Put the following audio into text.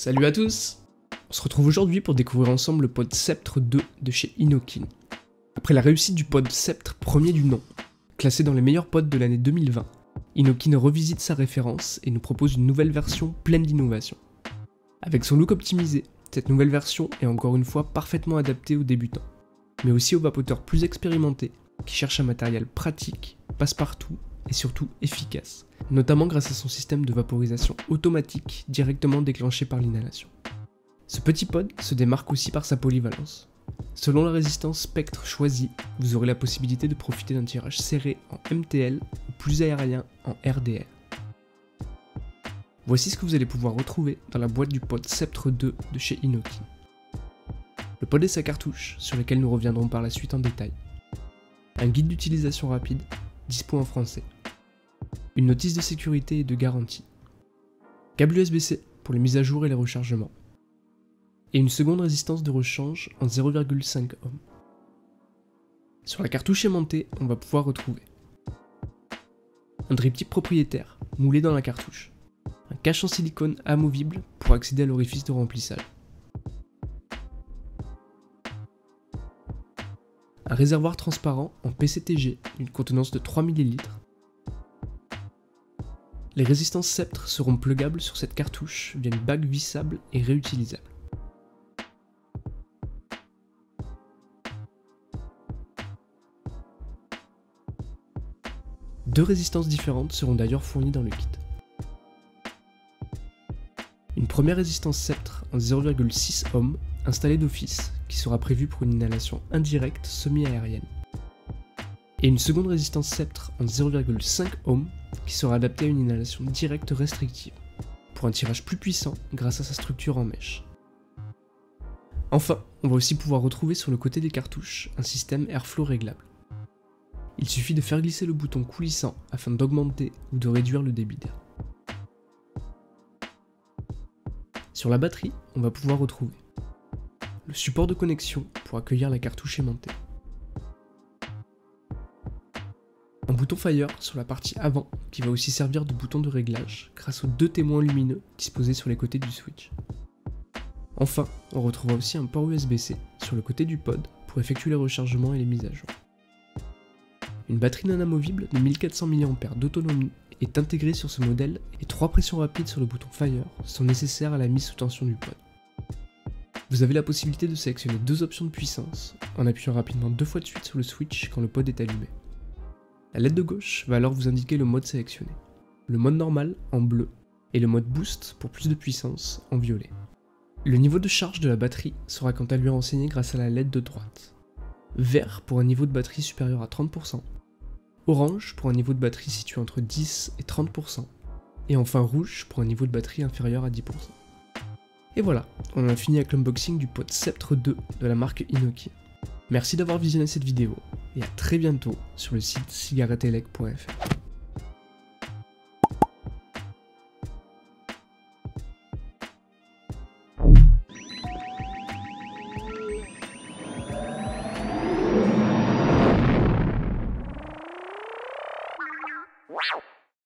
Salut à tous! On se retrouve aujourd'hui pour découvrir ensemble le pod Sceptre 2 de chez Inokin. Après la réussite du pod Sceptre premier du nom, classé dans les meilleurs pods de l'année 2020, Inokin revisite sa référence et nous propose une nouvelle version pleine d'innovation. Avec son look optimisé, cette nouvelle version est encore une fois parfaitement adaptée aux débutants, mais aussi aux vapoteurs plus expérimentés qui cherchent un matériel pratique, passe-partout et surtout efficace, notamment grâce à son système de vaporisation automatique directement déclenché par l'inhalation. Ce petit pod se démarque aussi par sa polyvalence. Selon la résistance spectre choisie, vous aurez la possibilité de profiter d'un tirage serré en MTL ou plus aérien en RDR. Voici ce que vous allez pouvoir retrouver dans la boîte du pod Sceptre 2 de chez Inokin. Le pod et sa cartouche, sur lesquels nous reviendrons par la suite en détail. Un guide d'utilisation rapide, dispo en français. Une notice de sécurité et de garantie. Câble USB-C pour les mises à jour et les rechargements. Et une seconde résistance de rechange en 0,5 ohm. Sur la cartouche aimantée, on va pouvoir retrouver un drip tip propriétaire moulé dans la cartouche, un cache en silicone amovible pour accéder à l'orifice de remplissage, un réservoir transparent en PCTG d'une contenance de 3 ml. Les résistances Sceptre seront pluggables sur cette cartouche via une bague vissable et réutilisable. Deux résistances différentes seront d'ailleurs fournies dans le kit. Une première résistance Sceptre en 0,6 ohm installée d'office qui sera prévue pour une inhalation indirecte semi-aérienne. Et une seconde résistance Sceptre en 0,5 ohm qui sera adaptée à une inhalation directe restrictive pour un tirage plus puissant grâce à sa structure en mèche. Enfin, on va aussi pouvoir retrouver sur le côté des cartouches un système airflow réglable. Il suffit de faire glisser le bouton coulissant afin d'augmenter ou de réduire le débit d'air. Sur la batterie, on va pouvoir retrouver le support de connexion pour accueillir la cartouche aimantée, un bouton Fire sur la partie avant qui va aussi servir de bouton de réglage grâce aux deux témoins lumineux disposés sur les côtés du switch. Enfin, on retrouvera aussi un port USB-C sur le côté du pod pour effectuer les rechargements et les mises à jour. Une batterie non amovible de 1400 mAh d'autonomie est intégrée sur ce modèle et 3 pressions rapides sur le bouton Fire sont nécessaires à la mise sous tension du pod. Vous avez la possibilité de sélectionner deux options de puissance en appuyant rapidement 2 fois de suite sur le switch quand le pod est allumé. La LED de gauche va alors vous indiquer le mode sélectionné, le mode normal en bleu et le mode boost pour plus de puissance en violet. Le niveau de charge de la batterie sera quant à lui renseigné grâce à la LED de droite. Vert pour un niveau de batterie supérieur à 30%, orange pour un niveau de batterie situé entre 10 et 30%, et enfin rouge pour un niveau de batterie inférieur à 10%. Et voilà, on en a fini avec l'unboxing du pod Sceptre 2 de la marque Inokin. Merci d'avoir visionné cette vidéo, et à très bientôt sur le site cigaretteelec.fr.